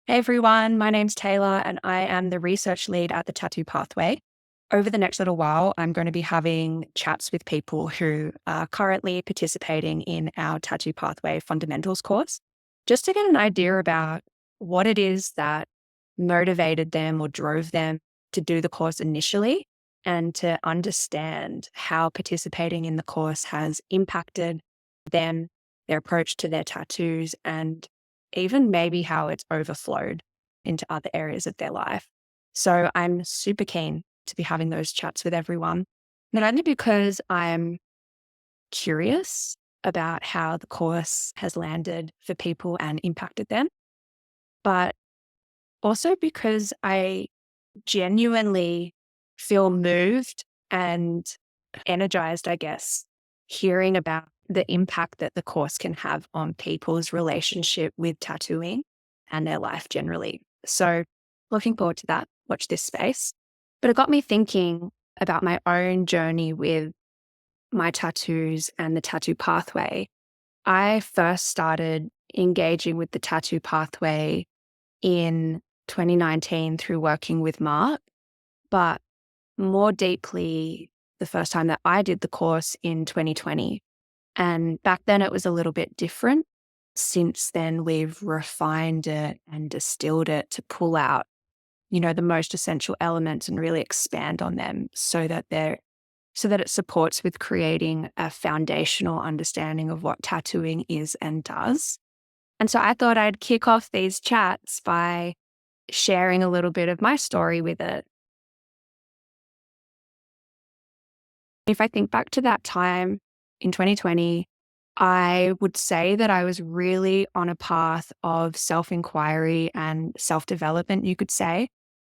Hey everyone, my name's Taylor and I am the research lead at the Tattoo Pathway. Over the next little while, I'm going to be having chats with people who are currently participating in our Tattoo Pathway Fundamentals course, just to get an idea about what it is that motivated them or drove them to do the course initially, and to understand how participating in the course has impacted them, their approach to their tattoos, and even maybe how it's overflowed into other areas of their life. So I'm super keen to be having those chats with everyone, not only because I'm curious about how the course has landed for people and impacted them, but also because I genuinely feel moved and energized, I guess, hearing about the impact that the course can have on people's relationship with tattooing and their life generally. So, looking forward to that. Watch this space. But it got me thinking about my own journey with my tattoos and the tattoo pathway. I first started engaging with the tattoo pathway in 2019 through working with Mark, but more deeply the first time that I did the course in 2020. And back then it was a little bit different. Since then, we've refined it and distilled it to pull out, the most essential elements and really expand on them so that it supports with creating a foundational understanding of what tattooing is and does. And so I thought I'd kick off these chats by sharing a little bit of my story with it. If I think back to that time in 2020, I would say that I was really on a path of self-inquiry and self-development, you could say,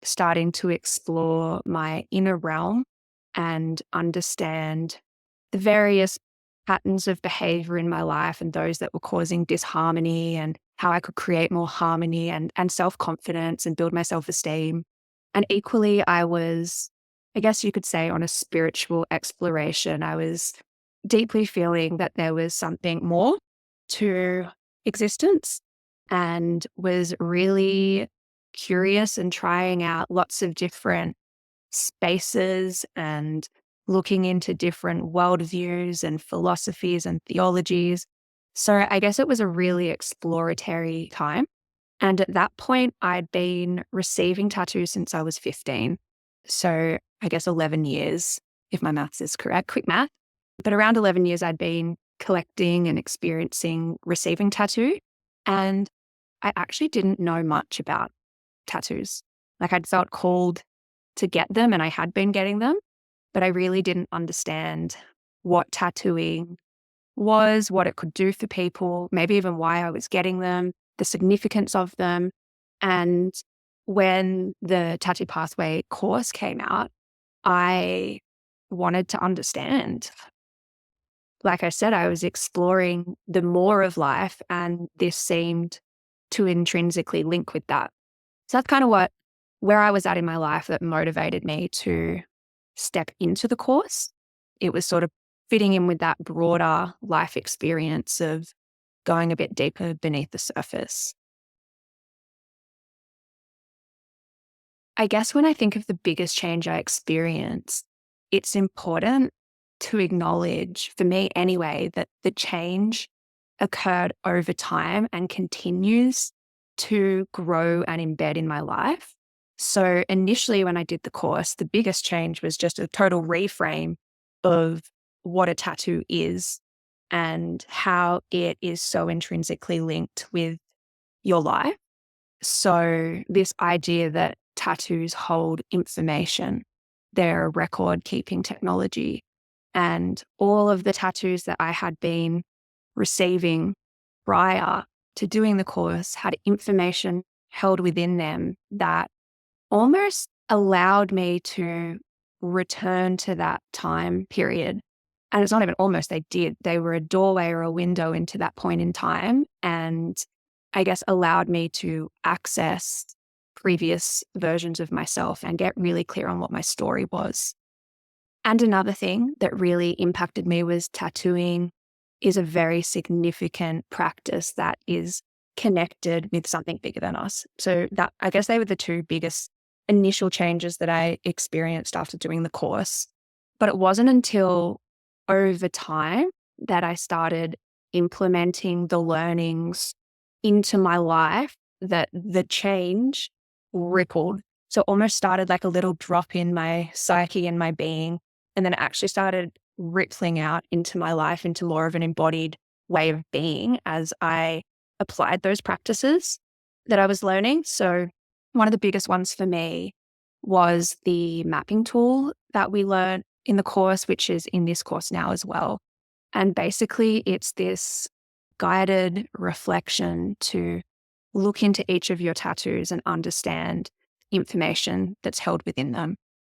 starting to explore my inner realm and understand the various patterns of behavior in my life and those that were causing disharmony, and how I could create more harmony and self-confidence and build my self-esteem. And equally, I was, I guess you could say, on a spiritual exploration. I was deeply feeling that there was something more to existence, and was really curious and trying out lots of different spaces and looking into different worldviews and philosophies and theologies. So I guess it was a really exploratory time. And at that point, I'd been receiving tattoos since I was 15. So I guess 11 years, if my maths is correct, quick math. But around 11 years, I'd been collecting and experiencing receiving tattoo. And I actually didn't know much about tattoos. Like, I'd felt called to get them and I had been getting them, but I really didn't understand what tattooing was, what it could do for people, maybe even why I was getting them, the significance of them. And when the Tattoo Pathway course came out, I wanted to understand. Like I said, I was exploring the more of life, and this seemed to intrinsically link with that. So that's kind of where I was at in my life that motivated me to step into the course. It was sort of fitting in with that broader life experience of going a bit deeper beneath the surface. I guess when I think of the biggest change I experienced, it's important to acknowledge, for me anyway, that the change occurred over time and continues to grow and embed in my life. So initially, when I did the course, the biggest change was just a total reframe of what a tattoo is and how it is so intrinsically linked with your life. So this idea that tattoos hold information, they're a record keeping technology. And all of the tattoos that I had been receiving prior to doing the course had information held within them that almost allowed me to return to that time period. And it's not even almost, they did. They were a doorway or a window into that point in time. And I guess allowed me to access previous versions of myself and get really clear on what my story was. And another thing that really impacted me was tattooing is a very significant practice that is connected with something bigger than us. So that, I guess, they were the two biggest initial changes that I experienced after doing the course. But it wasn't until over time that I started implementing the learnings into my life that the change rippled. So it almost started like a little drop in my psyche and my being. And then it actually started rippling out into my life, into more of an embodied way of being as I applied those practices that I was learning. So one of the biggest ones for me was the mapping tool that we learned in the course, which is in this course now as well. And basically, it's this guided reflection to look into each of your tattoos and understand information that's held within them,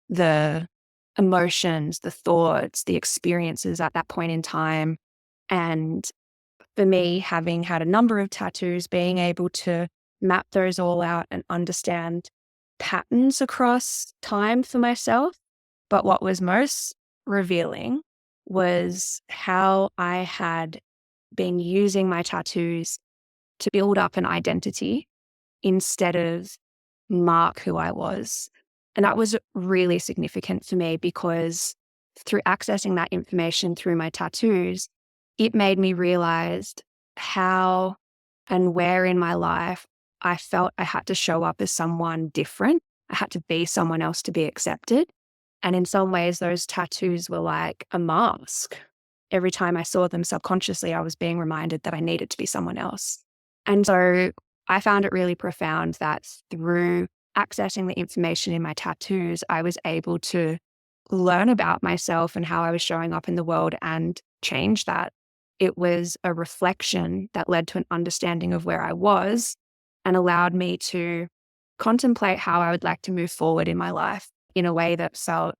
the emotions, the thoughts, the experiences at that point in time. And for me, having had a number of tattoos, being able to map those all out and understand patterns across time for myself. But what was most revealing was how I had been using my tattoos to build up an identity instead of mark who I was. And that was really significant for me because through accessing that information through my tattoos, it made me realize how and where in my life I felt I had to show up as someone different. I had to be someone else to be accepted. And in some ways, those tattoos were like a mask. Every time I saw them subconsciously, I was being reminded that I needed to be someone else. And so I found it really profound that through accessing the information in my tattoos, I was able to learn about myself and how I was showing up in the world and change that. It was a reflection that led to an understanding of where I was and allowed me to contemplate how I would like to move forward in my life in a way that felt,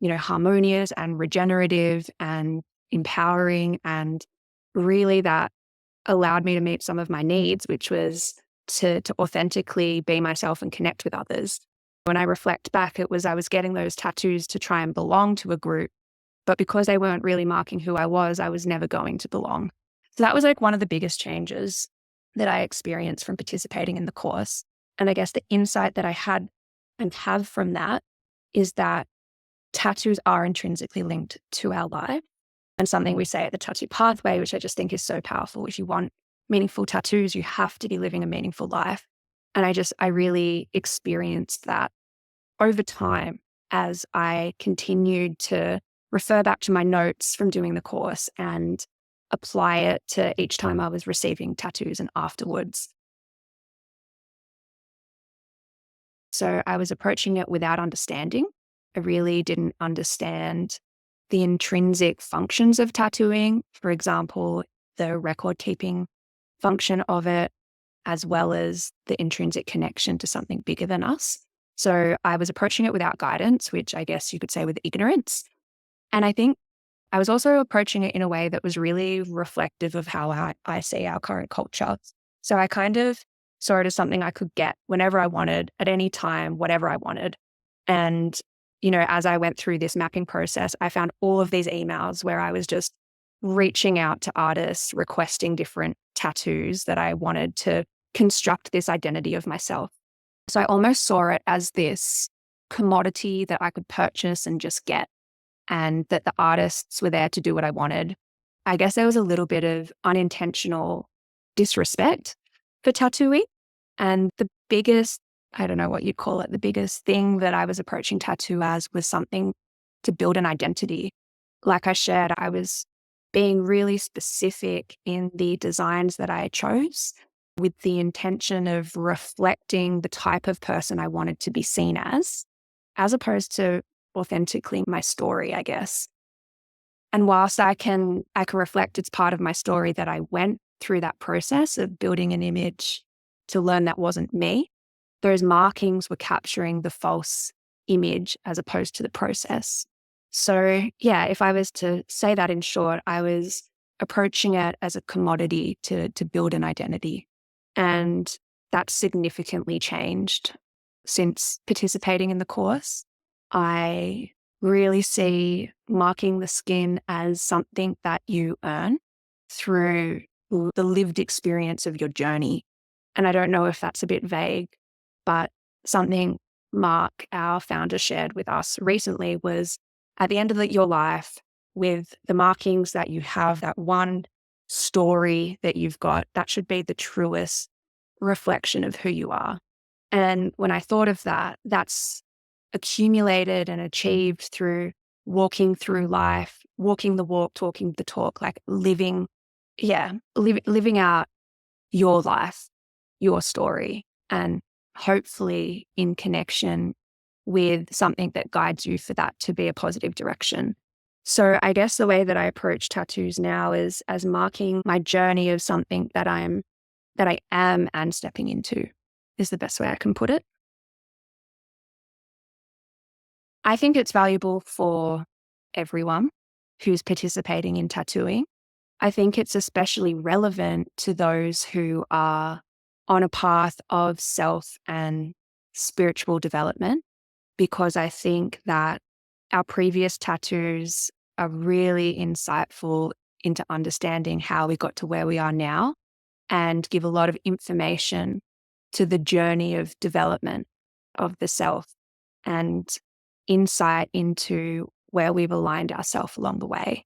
harmonious and regenerative and empowering, and really that allowed me to meet some of my needs, which was to authentically be myself and connect with others. When I reflect back, it was I was getting those tattoos to try and belong to a group, but because they weren't really marking who I was never going to belong. So that was like one of the biggest changes that I experienced from participating in the course. And I guess the insight that I had and have from that is that tattoos are intrinsically linked to our life. And something we say at the Tattoo Pathway, which I just think is so powerful. If you want meaningful tattoos, you have to be living a meaningful life. And I really experienced that over time as I continued to refer back to my notes from doing the course and apply it to each time I was receiving tattoos and afterwards. So I was approaching it without understanding. I really didn't understand the intrinsic functions of tattooing, for example, the record keeping function of it, as well as the intrinsic connection to something bigger than us. So I was approaching it without guidance, which I guess you could say with ignorance. And I think I was also approaching it in a way that was really reflective of how I see our current culture. So I kind of saw it as something I could get whenever I wanted, at any time, whatever I wanted. And, as I went through this mapping process, I found all of these emails where I was just reaching out to artists, requesting different tattoos that I wanted to construct this identity of myself. So I almost saw it as this commodity that I could purchase and just get, and that the artists were there to do what I wanted. I guess there was a little bit of unintentional disrespect for tattooing. And the biggest, I don't know what you'd call it, the biggest thing that I was approaching tattoo as was something to build an identity. Like I shared, I was being really specific in the designs that I chose with the intention of reflecting the type of person I wanted to be seen as opposed to authentically my story, I guess. And whilst I can reflect it's part of my story that I went through that process of building an image to learn that wasn't me, those markings were capturing the false image as opposed to the process. So yeah, if I was to say that in short, I was approaching it as a commodity to build an identity. And that's significantly changed since participating in the course. I really see marking the skin as something that you earn through the lived experience of your journey. And I don't know if that's a bit vague, but something Mark, our founder, shared with us recently was at the end of your life, with the markings that you have, that one story that you've got, that should be the truest reflection of who you are. And when I thought of that, that's accumulated and achieved through walking through life, walking the walk, talking the talk, like living, living out your life, your story, and hopefully in connection with something that guides you for that to be a positive direction. So I guess the way that I approach tattoos now is as marking my journey of something that I am and stepping into is the best way I can put it. I think it's valuable for everyone who's participating in tattooing. I think it's especially relevant to those who are on a path of self and spiritual development, because I think that our previous tattoos are really insightful into understanding how we got to where we are now and give a lot of information to the journey of development of the self and insight into where we've aligned ourselves along the way.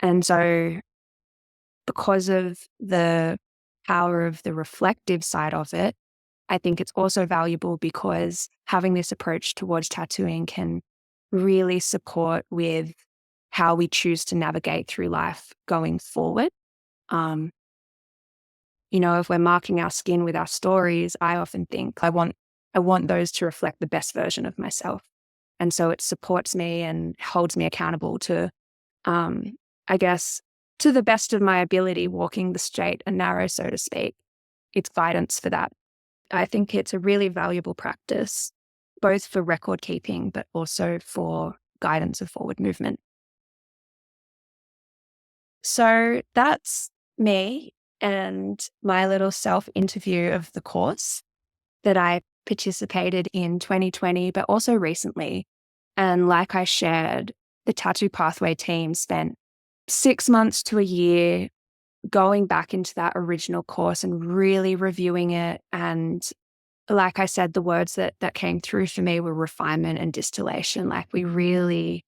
And so, because of the power of the reflective side of it, I think it's also valuable because having this approach towards tattooing can really support with how we choose to navigate through life going forward. Um, if we're marking our skin with our stories, I often think I want those to reflect the best version of myself. And so it supports me and holds me accountable to, I guess, to the best of my ability, walking the straight and narrow, so to speak. It's guidance for that. I think it's a really valuable practice, both for record keeping, but also for guidance of forward movement. So that's me and my little self interview of the course that I participated in 2020, but also recently. And like I shared, the Tattoo Pathway team spent 6 months to a year going back into that original course and really reviewing it. And like I said, the words that came through for me were refinement and distillation. Like we really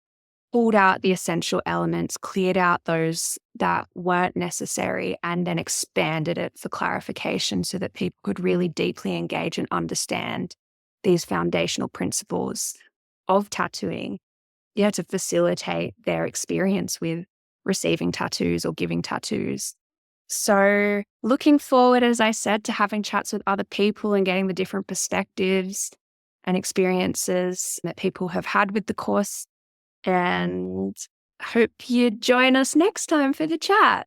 pulled out the essential elements, cleared out those that weren't necessary, and then expanded it for clarification so that people could really deeply engage and understand these foundational principles of tattooing, to facilitate their experience with receiving tattoos or giving tattoos. So looking forward, as I said, to having chats with other people and getting the different perspectives and experiences that people have had with the course. And hope you join us next time for the chat.